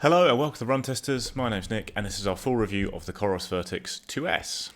Hello and welcome to Run Testers. My name's Nick and this is our full review of the Coros Vertix 2S.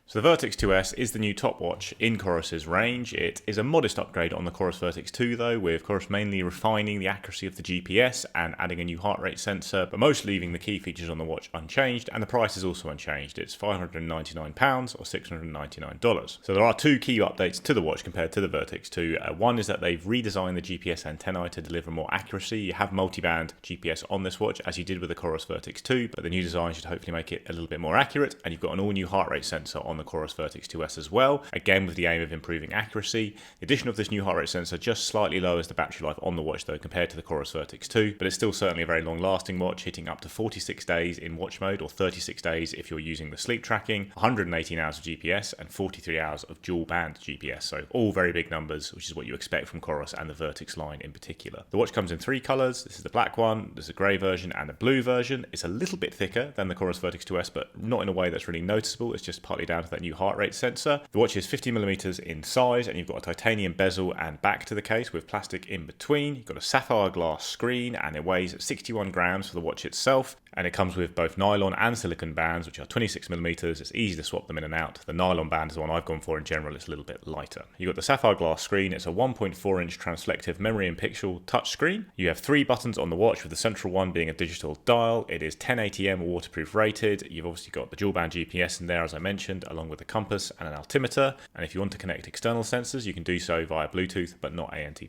So the Vertix 2S is the new top watch in Coros's range. It is a modest upgrade on the Coros Vertix 2 though, with Coros mainly refining the accuracy of the GPS and adding a new heart rate sensor, but most leaving the key features on the watch unchanged, and the price is also unchanged. It's £599 or $699. So there are two key updates to the watch compared to the Vertix 2. One is that they've redesigned the GPS antennae to deliver more accuracy. You have multi-band GPS on this watch as you did with the Coros Vertix 2, but the new design should hopefully make it a little bit more accurate, and you've got an all new heart rate sensor on the Coros Vertix 2S as well, again with the aim of improving accuracy. The addition of this new heart rate sensor just slightly lowers the battery life on the watch though compared to the Coros Vertix 2, but it's still certainly a very long lasting watch, hitting up to 46 days in watch mode or 36 days if you're using the sleep tracking, 118 hours of GPS and 43 hours of dual band GPS, so all very big numbers, which is what you expect from Coros and the Vertix line in particular. The watch comes in three colours. This is the black one, there's a grey version and a blue version. It's a little bit thicker than the Coros Vertix 2S, but not in a way that's really noticeable. It's just partly down to that new heart rate sensor. The watch is 50mm in size and you've got a titanium bezel and back to the case with plastic in between. You've got a sapphire glass screen and it weighs 61 grams for the watch itself, and it comes with both nylon and silicone bands which are 26mm. It's easy to swap them in and out. The nylon band is the one I've gone for in general. It's a little bit lighter. You've got the sapphire glass screen. It's a 1.4 inch transflective memory and pixel touch screen. You have three buttons on the watch with the central one being a digital dial. It is 1080M waterproof rated. You've obviously got the dual band GPS in there as I mentioned, along with a compass and an altimeter, and if you want to connect external sensors you can do so via Bluetooth but not ANT+.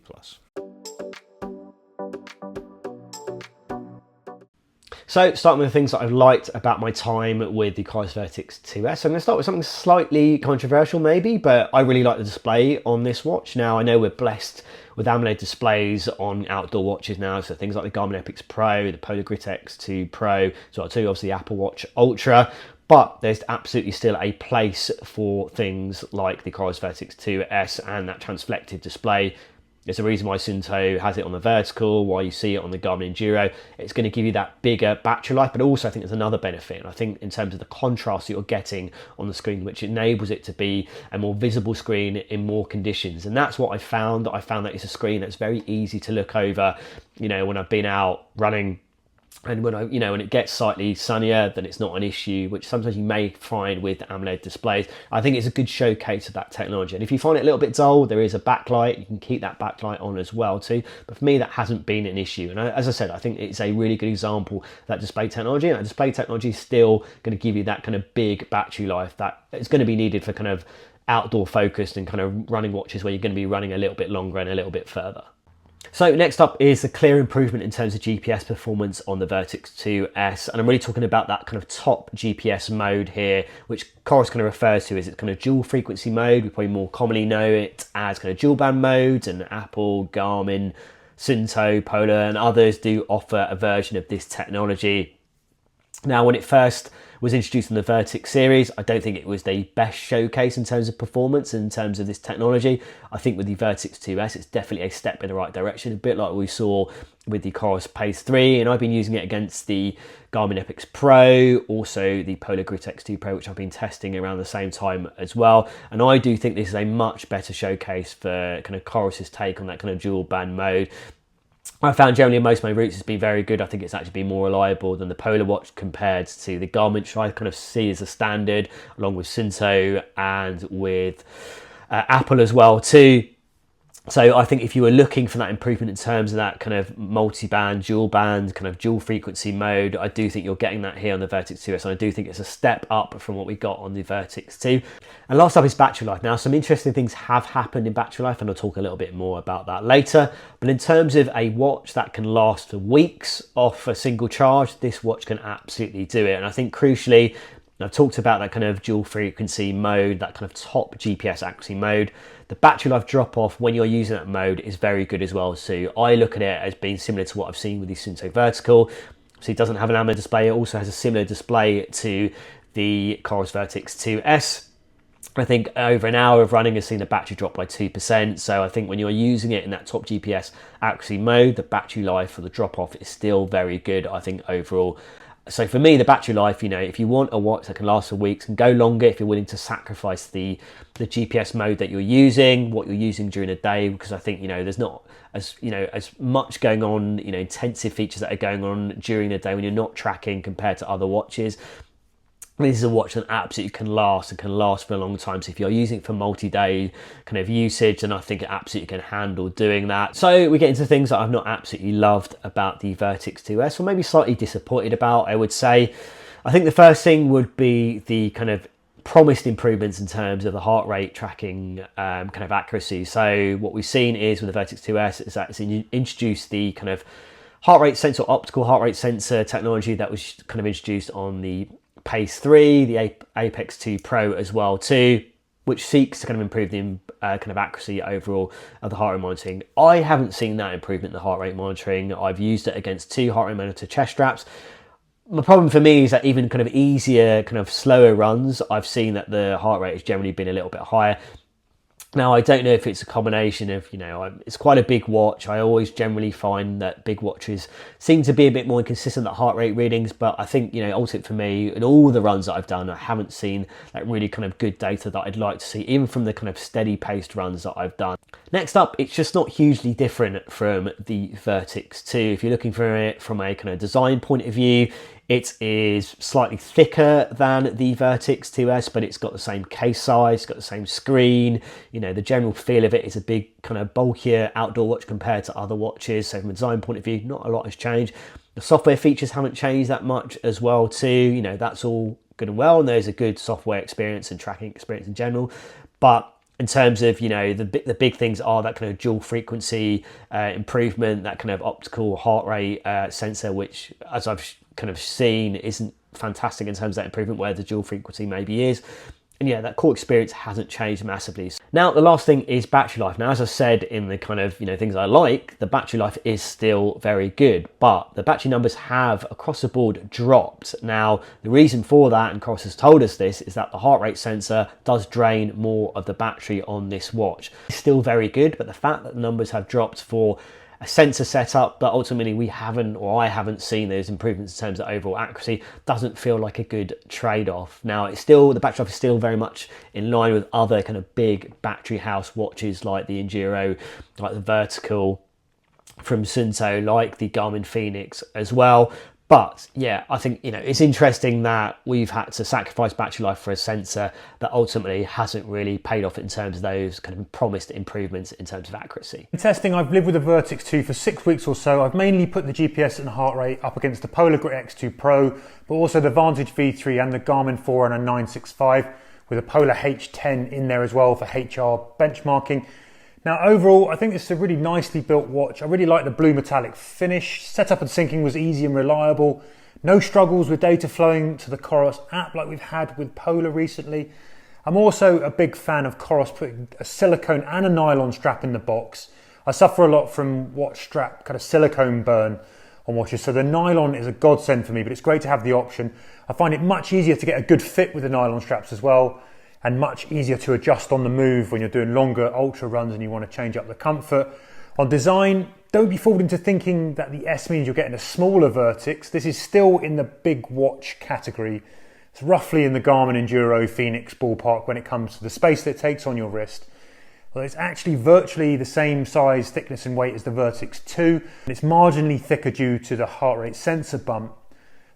So, starting with the things that I've liked about my time with the Coros Vertix 2S. I'm going to start with something slightly controversial maybe, but I really like the display on this watch. Now, I know we're blessed with AMOLED displays on outdoor watches now, so things like the Garmin Epix Pro, the Polar Grit X2 Pro, so obviously the Apple Watch Ultra, but there's absolutely still a place for things like the Coros Vertix 2S and that transflective display. There's a reason why Suunto has it on the Vertical, why you see it on the Garmin Enduro. It's going to give you that bigger battery life, but also I think there's another benefit. And I think in terms of the contrast that you're getting on the screen, which enables it to be a more visible screen in more conditions. And that's what I found. I found that it's a screen that's very easy to look over, you know, when I've been out running. And when when it gets slightly sunnier, then it's not an issue, which sometimes you may find with AMOLED displays. I think it's a good showcase of that technology. And if you find it a little bit dull, there is a backlight. You can keep that backlight on as well too. But for me, that hasn't been an issue. And as I said, I think it's a really good example of that display technology. And that display technology is still going to give you that kind of big battery life that is going to be needed for kind of outdoor focused and kind of running watches where you're going to be running a little bit longer and a little bit further. So next up is a clear improvement in terms of GPS performance on the Vertix 2S, and I'm really talking about that kind of top GPS mode here, which Coros kind of refers to as its kind of dual frequency mode. We probably more commonly know it as kind of dual band modes, and Apple, Garmin, Suunto, Polar and others do offer a version of this technology. Now, when it first was introduced in the Vertix series, I don't think it was the best showcase in terms of performance, in terms of this technology. I think with the Vertix 2S, it's definitely a step in the right direction, a bit like we saw with the Coros Pace 3, and I've been using it against the Garmin Epix Pro, also the Polar Grit X2 Pro, which I've been testing around the same time as well. And I do think this is a much better showcase for kind of Coros's take on that kind of dual band mode. I found generally most of my routes has been very good. I think it's actually been more reliable than the Polar Watch compared to the Garmin, which I kind of see as a standard, along with Suunto and with Apple as well too. So I think if you were looking for that improvement in terms of that kind of multi-band, dual band, kind of dual frequency mode, I do think you're getting that here on the Vertix 2S, and I do think it's a step up from what we got on the Vertix 2. And last up is battery life. Now, some interesting things have happened in battery life, and I'll talk a little bit more about that later. But in terms of a watch that can last for weeks off a single charge, this watch can absolutely do it. And I think crucially, I've talked about that kind of dual frequency mode, that kind of top GPS accuracy mode. The battery life drop off when you're using that mode is very good as well. So I look at it as being similar to what I've seen with the Suunto Vertical. So it doesn't have an AMOLED display. It also has a similar display to the Coros Vertix 2S. I think over an hour of running has seen the battery drop by 2%. So I think when you're using it in that top GPS accuracy mode, the battery life for the drop off is still very good, I think, overall. So for me, the battery life, if you want a watch that can last for weeks and go longer, if you're willing to sacrifice the GPS mode that you're using, what you're using during the day, because I think, there's not as much going on, intensive features that are going on during the day when you're not tracking compared to other watches. This is a watch that absolutely can last for a long time. So if you're using it for multi-day kind of usage, then I think it absolutely can handle doing that. So we get into things that I've not absolutely loved about the Vertix 2S, or maybe slightly disappointed about, I would say. I think the first thing would be the kind of promised improvements in terms of the heart rate tracking kind of accuracy. So what we've seen is with the Vertix 2S is that it's introduced the kind of heart rate sensor, optical heart rate sensor technology that was kind of introduced on the Pace 3, the Apex 2 Pro as well too, which seeks to kind of improve the kind of accuracy overall of the heart rate monitoring. I haven't seen that improvement in the heart rate monitoring. I've used it against 2 heart rate monitor chest straps. The problem for me is that even kind of easier, kind of slower runs, I've seen that the heart rate has generally been a little bit higher. Now, I don't know if it's a combination of, it's quite a big watch. I always generally find that big watches seem to be a bit more inconsistent at heart rate readings, but I think, ultimately for me, in all the runs that I've done, I haven't seen that really kind of good data that I'd like to see, even from the kind of steady paced runs that I've done. Next up, it's just not hugely different from the Vertix 2. If you're looking for it from a kind of design point of view, it is slightly thicker than the Vertix 2S, but it's got the same case size, it's got the same screen. The general feel of it is a big kind of bulkier outdoor watch compared to other watches. So from a design point of view, not a lot has changed. The software features haven't changed that much as well too. That's all good and well, and there's a good software experience and tracking experience in general. But in terms of, the big things are that kind of dual frequency improvement, that kind of optical heart rate sensor, which, as I've kind of seen, isn't fantastic in terms of that improvement, where the dual frequency maybe is. And yeah, that core experience hasn't changed massively. Now, the last thing is battery life. Now, as I said in the kind of, things I like, the battery life is still very good, but the battery numbers have across the board dropped. Now, the reason for that, and Coros has told us this, is that the heart rate sensor does drain more of the battery on this watch. It's still very good, but the fact that the numbers have dropped for a sensor setup that ultimately I haven't seen those improvements in terms of overall accuracy doesn't feel like a good trade-off. Now, the battery life is still very much in line with other kind of big battery house watches like the Enduro, like the Vertical from Suunto, like the Garmin Fenix as well. But yeah, I think, it's interesting that we've had to sacrifice battery life for a sensor that ultimately hasn't really paid off in terms of those kind of promised improvements in terms of accuracy. In testing, I've lived with the Vertix 2 for 6 weeks or so. I've mainly put the GPS and heart rate up against the Polar Grit X2 Pro, but also the Vantage V3 and the Garmin Forerunner 965 with a Polar H10 in there as well for HR benchmarking. Now, overall, I think this is a really nicely built watch. I really like the blue metallic finish. Setup and syncing was easy and reliable. No struggles with data flowing to the Coros app like we've had with Polar recently. I'm also a big fan of Coros putting a silicone and a nylon strap in the box. I suffer a lot from watch strap kind of silicone burn on watches, so the nylon is a godsend for me, but it's great to have the option. I find it much easier to get a good fit with the nylon straps as well, and much easier to adjust on the move when you're doing longer ultra runs and you want to change up the comfort. On design, don't be fooled into thinking that the S means you're getting a smaller Vertix. This is still in the big watch category. It's roughly in the Garmin Enduro Fenix ballpark when it comes to the space that it takes on your wrist. Well, it's actually virtually the same size, thickness and weight as the Vertix 2, and it's marginally thicker due to the heart rate sensor bump.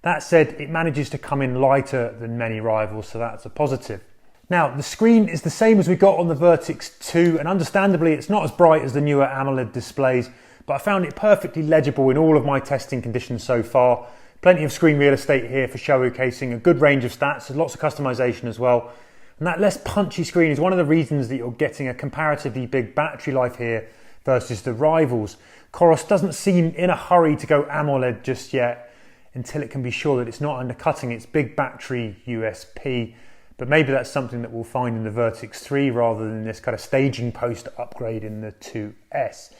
That said, it manages to come in lighter than many rivals, so that's a positive. Now, the screen is the same as we got on the Vertix 2, and understandably it's not as bright as the newer AMOLED displays, but I found it perfectly legible in all of my testing conditions so far. Plenty of screen real estate here for showcasing a good range of stats, there's lots of customization as well. And that less punchy screen is one of the reasons that you're getting a comparatively big battery life here versus the rivals. Coros doesn't seem in a hurry to go AMOLED just yet until it can be sure that it's not undercutting its big battery USP. But maybe that's something that we'll find in the Vertix 3 rather than this kind of staging post upgrade in the 2S.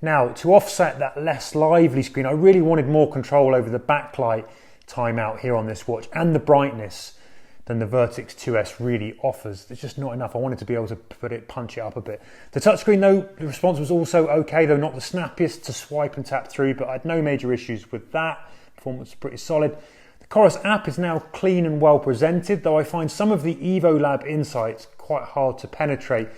Now, to offset that less lively screen, I really wanted more control over the backlight timeout here on this watch and the brightness than the Vertix 2S really offers. There's just not enough. I wanted to be able to punch it up a bit. The touchscreen though, the response was also okay, though not the snappiest to swipe and tap through, but I had no major issues with that. Performance was pretty solid. The Coros app is now clean and well presented, though I find some of the EvoLab insights quite hard to penetrate.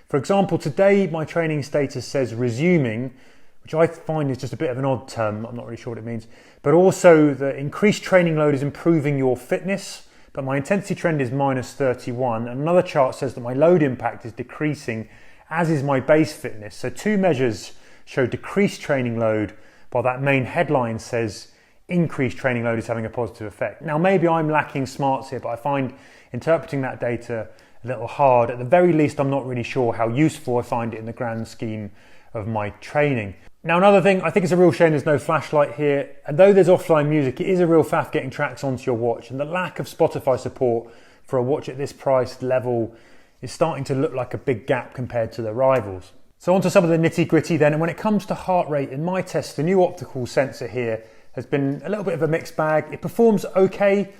For example, today my training status says resuming, which I find is just a bit of an odd term. I'm not really sure what it means. But also the increased training load is improving your fitness, but my intensity trend is -31. And another chart says that my load impact is decreasing, as is my base fitness. So two measures show decreased training load, while that main headline says increased training load is having a positive effect. Now, maybe I'm lacking smarts here, but I find interpreting that data a little hard. At the very least, I'm not really sure how useful I find it in the grand scheme of my training. Now, another thing, I think it's a real shame there's no flashlight here. And though there's offline music, it is a real faff getting tracks onto your watch. And the lack of Spotify support for a watch at this price level is starting to look like a big gap compared to the rivals. So on to some of the nitty gritty then. And when it comes to heart rate, in my test, the new optical sensor here has been a little bit of a mixed bag. It performs okay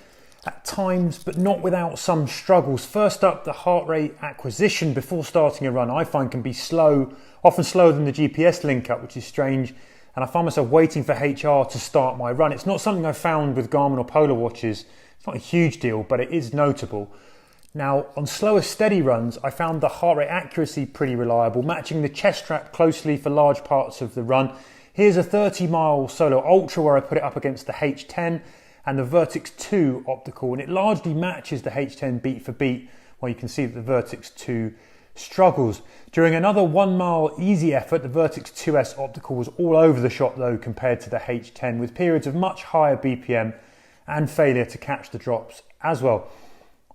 at times, but not without some struggles. First up, the heart rate acquisition before starting a run I find can be slow, often slower than the GPS link up, which is strange. And I find myself waiting for HR to start my run. It's not something I've found with Garmin or Polar watches. It's not a huge deal, but it is notable. Now, on slower steady runs, I found the heart rate accuracy pretty reliable, matching the chest strap closely for large parts of the run. Here's a 30-mile Solo Ultra where I put it up against the H10 and the Vertix 2 optical, and it largely matches the H10 beat for beat, while you can see that the Vertix 2 struggles. During another 1 mile easy effort, the Vertix 2S optical was all over the shop though compared to the H10, with periods of much higher BPM and failure to catch the drops as well.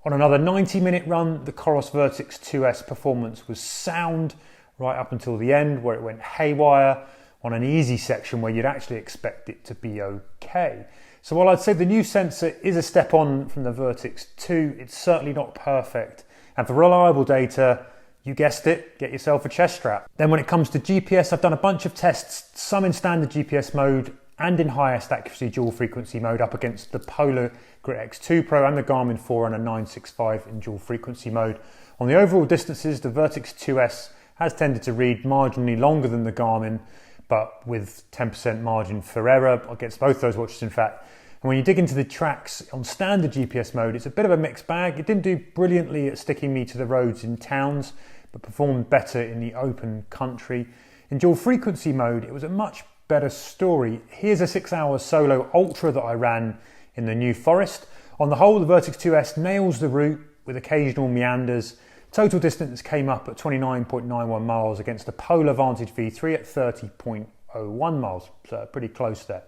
On another 90-minute run, the Coros Vertix 2S performance was sound right up until the end, where it went haywire on an easy section where you'd actually expect it to be okay. So while I'd say the new sensor is a step on from the Vertix 2, it's certainly not perfect. And for reliable data, you guessed it, get yourself a chest strap. Then when it comes to GPS, I've done a bunch of tests, some in standard GPS mode and in highest accuracy dual frequency mode up against the Polar Grit X2 Pro and the Garmin Forerunner 965 in dual frequency mode. On the overall distances, the Vertix 2S has tended to read marginally longer than the Garmin, but with 10% margin for error against both those watches, in fact. And when you dig into the tracks on standard GPS mode, it's a bit of a mixed bag. It didn't do brilliantly at sticking me to the roads in towns, but performed better in the open country. In dual frequency mode, it was a much better story. Here's a 6-hour Solo Ultra that I ran in the New Forest. On the whole, the Vertix 2S nails the route with occasional meanders. Total distance came up at 29.91 miles against the Polar Vantage V3 at 30.01 miles, so pretty close there.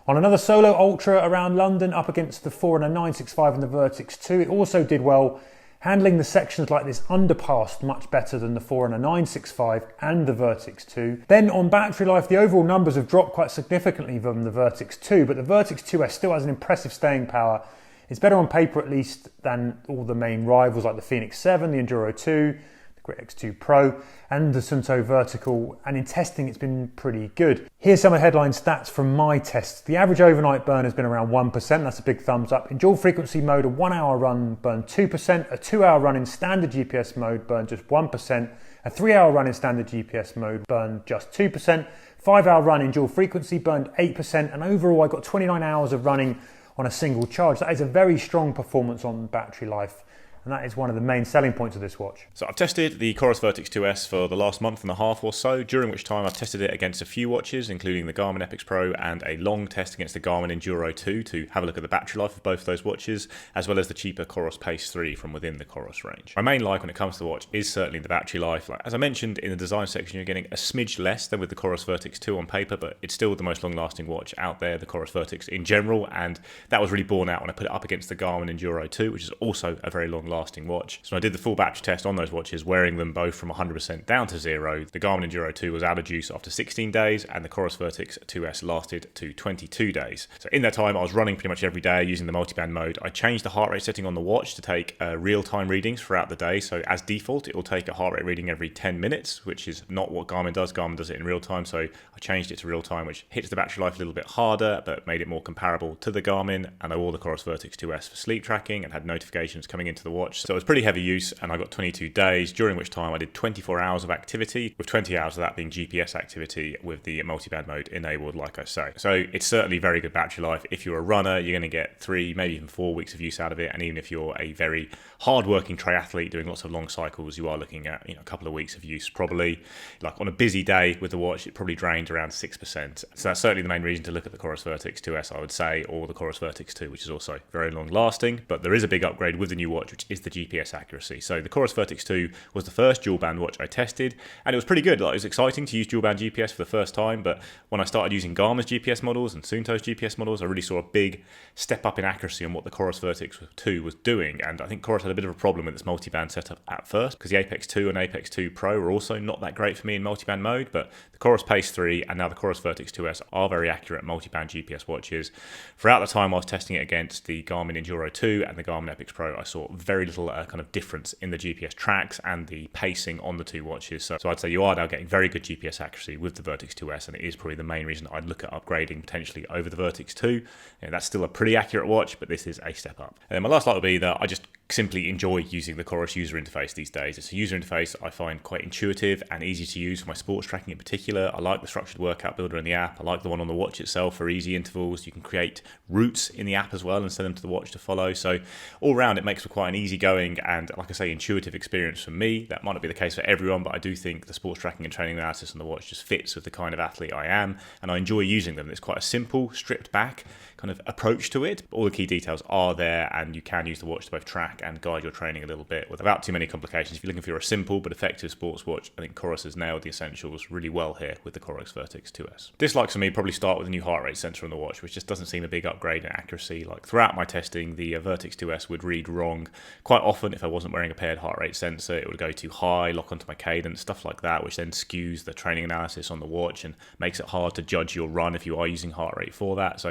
On another Solo Ultra around London up against the Forerunner 965 and the Vertix 2, it also did well, handling the sections like this underpass much better than the Forerunner 965 and the Vertix 2. Then on battery life, the overall numbers have dropped quite significantly from the Vertix 2, but the Vertix 2S still has an impressive staying power. It's better on paper at least than all the main rivals like the Fenix 7, the Enduro 2, the Grit X2 Pro and the Suunto Vertical, and in testing it's been pretty good. Here's some of the headline stats from my tests. The average overnight burn has been around 1%, that's a big thumbs up. In dual frequency mode, a 1 hour run burned 2%, a 2 hour run in standard GPS mode burned just 1%, a 3 hour run in standard GPS mode burned just 2%, 5 hour run in dual frequency burned 8%, and overall I got 29 hours of running on a single charge. That is a very strong performance on battery life, and that is one of the main selling points of this watch. So I've tested the Coros Vertix 2S for the last month and a half or so, during which time I've tested it against a few watches, including the Garmin Epix Pro and a long test against the Garmin Enduro 2 to have a look at the battery life of both of those watches, as well as the cheaper Coros Pace 3 from within the Coros range. My main like when it comes to the watch is certainly the battery life. As I mentioned in the design section, you're getting a smidge less than with the Coros Vertix 2 on paper, but it's still the most long-lasting watch out there, the Coros Vertix in general, and that was really borne out when I put it up against the Garmin Enduro 2, which is also a very long-lasting watch. So I did the full battery test on those watches, wearing them both from 100% down to 0. The Garmin Enduro 2 was out of juice after 16 days, and the Coros Vertix 2S lasted to 22 days. So in that time, I was running pretty much every day using the multiband mode. I changed the heart rate setting on the watch to take real-time readings throughout the day. So as default, it will take a heart rate reading every 10 minutes, which is not what Garmin does. Garmin does it in real time. So I changed it to real time, which hits the battery life a little bit harder, but made it more comparable to the Garmin. And I wore the Coros Vertix 2S for sleep tracking and had notifications coming into the watch watch. So it was pretty heavy use, and I got 22 days, during which time I did 24 hours of activity, with 20 hours of that being GPS activity with the multiband mode enabled, like I say. So it's certainly very good battery life. If you're a runner, you're going to get 3, maybe even 4 weeks of use out of it. And even if you're a very hard-working triathlete doing lots of long cycles, you are looking at a couple of weeks of use probably. Like on a busy day with the watch, it probably drained around 6%. So that's certainly the main reason to look at the Coros Vertix 2S, I would say, or the Coros Vertix 2, which is also very long-lasting. But there is a big upgrade with the new watch, which is the GPS accuracy. So the Coros Vertix 2 was the first dual-band watch I tested, and it was pretty good. Like, it was exciting to use dual-band GPS for the first time, but when I started using Garmin's GPS models and Suunto's GPS models, I really saw a big step up in accuracy on what the Coros Vertix 2 was doing. And I think Coros had a bit of a problem with its multiband setup at first, because the Apex 2 and Apex 2 Pro were also not that great for me in multiband mode, but the Coros Pace 3 and now the Coros Vertix 2S are very accurate multiband GPS watches. Throughout the time I was testing it against the Garmin Enduro 2 and the Garmin Epix Pro, I saw very little kind of difference in the GPS tracks and the pacing on the two watches. So I'd say you are now getting very good GPS accuracy with the Vertix 2S, and it is probably the main reason I'd look at upgrading potentially over the Vertix 2. That's still a pretty accurate watch, but this is a step up. And then my last light will be that I just simply enjoy using the Coros user interface these days. It's a user interface I find quite intuitive and easy to use for my sports tracking in particular. I like the structured workout builder in the app. I like the one on the watch itself for easy intervals. You can create routes in the app as well and send them to the watch to follow. So all around it makes for quite an easygoing and, like I say, intuitive experience for me. That might not be the case for everyone, but I do think the sports tracking and training analysis on the watch just fits with the kind of athlete I am, and I enjoy using them. It's quite a simple, stripped back kind of approach to it. All the key details are there, and you can use the watch to both track and guide your training a little bit without too many complications. If you're looking for a simple but effective sports watch, I think Coros has nailed the essentials really well here with the Coros Vertix 2S. Dislikes for me probably start with the new heart rate sensor on the watch, which just doesn't seem a big upgrade in accuracy. Like throughout my testing, the Vertix 2S would read wrong quite often. If I wasn't wearing a paired heart rate sensor, it would go too high, lock onto my cadence, stuff like that, which then skews the training analysis on the watch and makes it hard to judge your run if you are using heart rate for that. So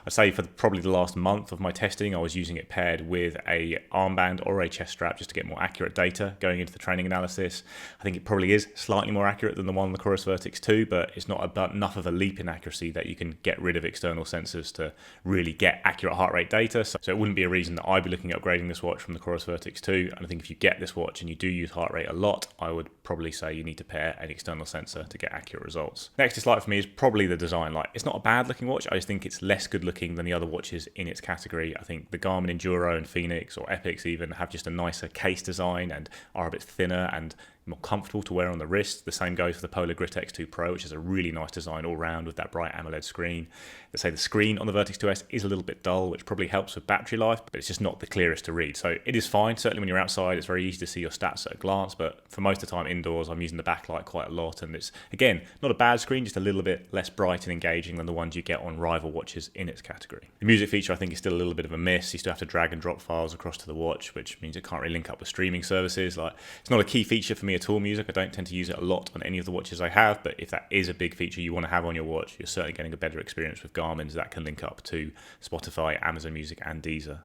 I'd say for probably the last month of my testing, I was using it paired with a armband or a chest strap just to get more accurate data going into the training analysis. I think it probably is slightly more accurate than the one on the Coros Vertix 2, but it's not enough of a leap in accuracy that you can get rid of external sensors to really get accurate heart rate data. So it wouldn't be a reason that I'd be looking at upgrading this watch from the Coros Vertix 2. And I think if you get this watch and you do use heart rate a lot, I would probably say you need to pair an external sensor to get accurate results. Next dislike for me is probably the design. Like, it's not a bad looking watch, I just think it's less good looking than the other watches in its category. I think the Garmin Enduro and Fenix or Epix even have just a nicer case design and are a bit thinner and more comfortable to wear on the wrist. The same goes for the Polar Grit X2 Pro, which is a really nice design all round with that bright AMOLED screen. They say the screen on the Vertix 2S is a little bit dull, which probably helps with battery life, but it's just not the clearest to read. So it is fine. Certainly when you're outside, it's very easy to see your stats at a glance, but for most of the time indoors, I'm using the backlight quite a lot, and it's, again, not a bad screen, just a little bit less bright and engaging than the ones you get on rival watches in its category. The music feature, I think, is still a little bit of a miss. You still have to drag and drop files across to the watch, which means it can't really link up with streaming services. Like, it's not a key feature for me at all, music. I don't tend to use it a lot on any of the watches I have, but if that is a big feature you want to have on your watch, you're certainly getting a better experience with Garmin's that can link up to Spotify, Amazon Music and Deezer.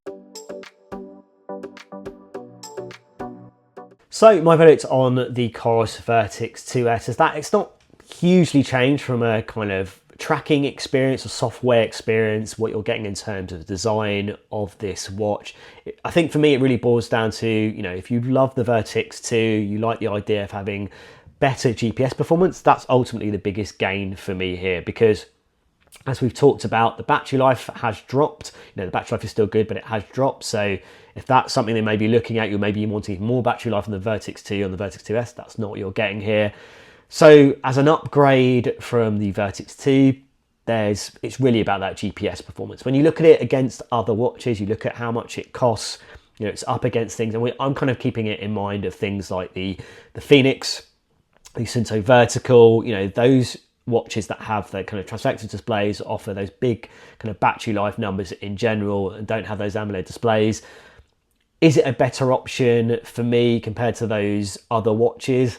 So my verdict on the Coros Vertix 2S is that it's not hugely changed from a kind of tracking experience or software experience, what you're getting in terms of design of this watch. I think for me it really boils down to, if you love the Vertix 2, you like the idea of having better GPS performance, that's ultimately the biggest gain for me here, because as we've talked about, the battery life has dropped. The battery life is still good, but it has dropped. So if that's something they may be looking at, maybe you want even more battery life on the Vertix 2 on the Vertix 2S, that's not what you're getting here. So as an upgrade from the Vertix 2, it's really about that GPS performance. When you look at it against other watches, you look at how much it costs, it's up against things. And I'm kind of keeping it in mind of things like the Fenix, the Suunto Vertical, those watches that have the kind of transfected displays, offer those big kind of battery life numbers in general and don't have those AMOLED displays. Is it a better option for me compared to those other watches?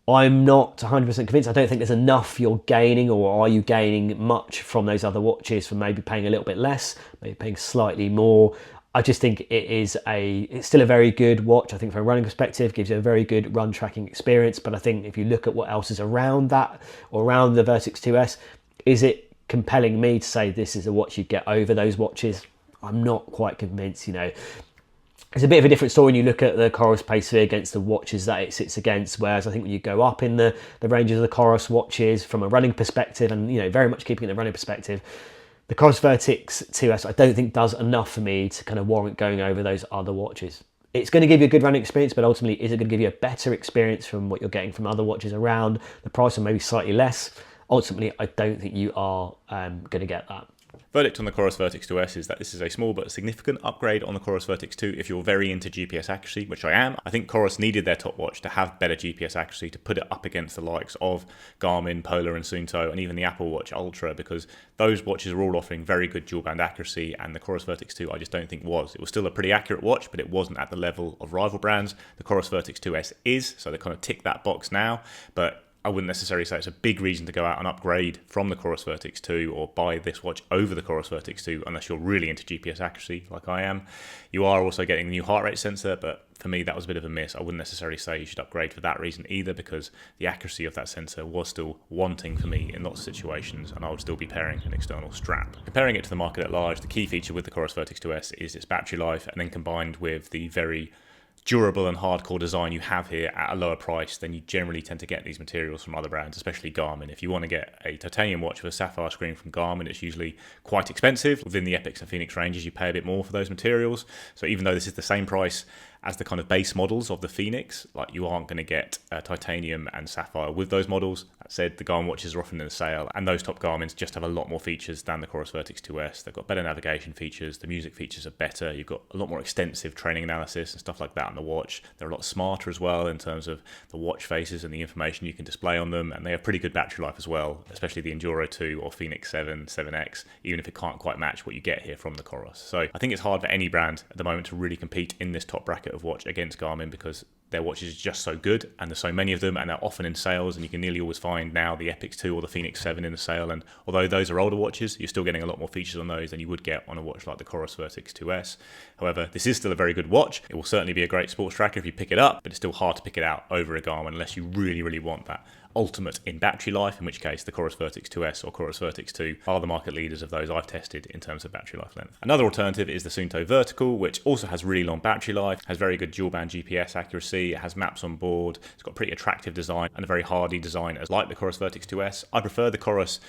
I'm not 100% convinced. I don't think there's enough you're gaining, or are you gaining much from those other watches for maybe paying a little bit less, maybe paying slightly more. I just think it's still a very good watch. I think from a running perspective, gives you a very good run tracking experience. But I think if you look at what else is around that, or around the Vertix 2S, is it compelling me to say this is a watch you get over those watches? I'm not quite convinced, It's a bit of a different story when you look at the Coros Pacer against the watches that it sits against, whereas I think when you go up in the ranges of the Coros watches from a running perspective, and very much keeping it in a running perspective, the Coros Vertix 2S I don't think does enough for me to kind of warrant going over those other watches. It's going to give you a good running experience, but ultimately is it going to give you a better experience from what you're getting from other watches around? The price or maybe slightly less. Ultimately, I don't think you are going to get that. Verdict on the Coros Vertix 2S is that this is a small but significant upgrade on the Coros Vertix 2 if you're very into GPS accuracy, which I am. I think Coros needed their top watch to have better GPS accuracy, to put it up against the likes of Garmin, Polar and Suunto, and even the Apple Watch Ultra, because those watches are all offering very good dual band accuracy, and the Coros Vertix 2 I just don't think was. It was still a pretty accurate watch, but it wasn't at the level of rival brands. The Coros Vertix 2S is, so they kind of tick that box now, but I wouldn't necessarily say it's a big reason to go out and upgrade from the Coros Vertix 2 or buy this watch over the Coros Vertix 2 unless you're really into GPS accuracy like I am. You are also getting the new heart rate sensor, but for me that was a bit of a miss. I wouldn't necessarily say you should upgrade for that reason either, because the accuracy of that sensor was still wanting for me in lots of situations, and I would still be pairing an external strap. Comparing it to the market at large, the key feature with the Coros Vertix 2S is its battery life, and then combined with the very durable and hardcore design you have here at a lower price than you generally tend to get these materials from other brands, especially Garmin. If you want to get a titanium watch with a sapphire screen from Garmin, it's usually quite expensive. Within the Epix and Fenix ranges, you pay a bit more for those materials. So even though this is the same price as the kind of base models of the Fenix, like, you aren't going to get titanium and sapphire with those models. That said, the Garmin watches are often in a sale, and those top Garmins just have a lot more features than the Coros Vertix 2S. They've got better navigation features, the music features are better, you've got a lot more extensive training analysis and stuff like that on the watch. They're a lot smarter as well in terms of the watch faces and the information you can display on them, and they have pretty good battery life as well, especially the Enduro 2 or Fenix 7, 7X, even if it can't quite match what you get here from the Coros. So I think it's hard for any brand at the moment to really compete in this top bracket of watch against Garmin, because their watches are just so good and there's so many of them, and they're often in sales, and you can nearly always find now the Epix 2 or the Fenix 7 in the sale. And although those are older watches, you're still getting a lot more features on those than you would get on a watch like the Coros Vertix 2S. However, this is still a very good watch. It will certainly be a great sports tracker if you pick it up, but it's still hard to pick it out over a Garmin unless you really want that ultimate in battery life, in which case the Coros Vertix 2S or Coros Vertix 2 are the market leaders of those I've tested in terms of battery life length. Another alternative is the Suunto Vertical, which also has really long battery life, has very good dual band GPS accuracy, it has maps on board, it's got a pretty attractive design and a very hardy design as like the Coros Vertix 2S. I prefer the Coros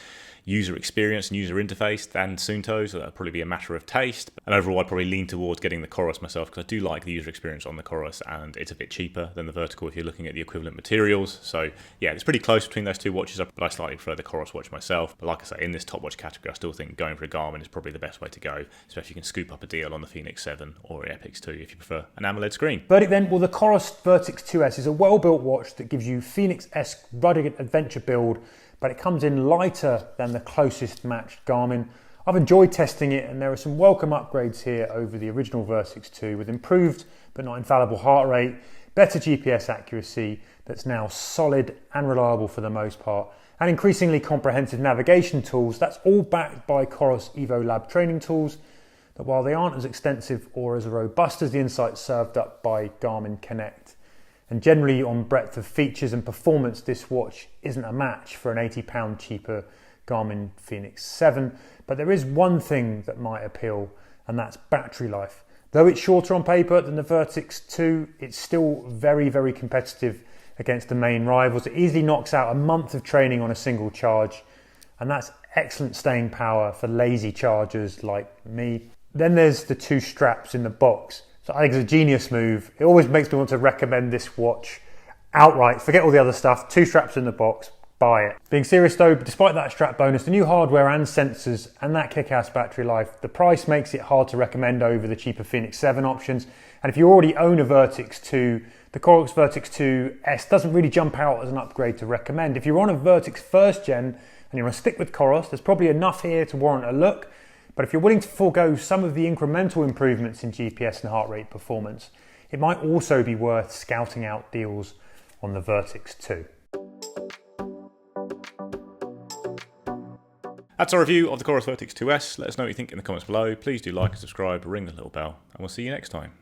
user experience and user interface than Suunto, so that'll probably be a matter of taste. And overall, I'd probably lean towards getting the Coros myself, because I do like the user experience on the Coros, and it's a bit cheaper than the Vertical if you're looking at the equivalent materials. So yeah, it's pretty close between those two watches, but I slightly prefer the Coros watch myself. But like I say, in this top watch category, I still think going for a Garmin is probably the best way to go, especially if you can scoop up a deal on the Fenix 7 or Epix 2 if you prefer an AMOLED screen. Verdict then, well, the Coros Vertix 2S is a well-built watch that gives you Fenix-esque rugged adventure build, but it comes in lighter than the closest matched Garmin. I've enjoyed testing it, and there are some welcome upgrades here over the original Vertix 2 with improved but not infallible heart rate, better GPS accuracy that's now solid and reliable for the most part, and increasingly comprehensive navigation tools. That's all backed by Coros Evo Lab training tools that, while they aren't as extensive or as robust as the insights served up by Garmin Connect, and generally on breadth of features and performance, this watch isn't a match for an £80 cheaper Garmin Fenix 7. But there is one thing that might appeal, and that's battery life. Though it's shorter on paper than the Vertix 2, it's still very competitive against the main rivals. It easily knocks out a month of training on a single charge, and that's excellent staying power for lazy chargers like me. Then there's the two straps in the box. So I think it's a genius move. It always makes me want to recommend this watch outright. Forget all the other stuff. Two straps in the box, buy it. Being serious though, despite that strap bonus, the new hardware and sensors and that kick-ass battery life, the price makes it hard to recommend over the cheaper Fenix 7 options. And if you already own a Vertix 2, the Coros Vertix 2S doesn't really jump out as an upgrade to recommend. If you're on a Vertix first gen and you want to stick with Coros, there's probably enough here to warrant a look. But if you're willing to forego some of the incremental improvements in GPS and heart rate performance, it might also be worth scouting out deals on the Vertix 2. That's our review of the Coros Vertix 2S. Let us know what you think in the comments below. Please do like and subscribe, ring the little bell, and we'll see you next time.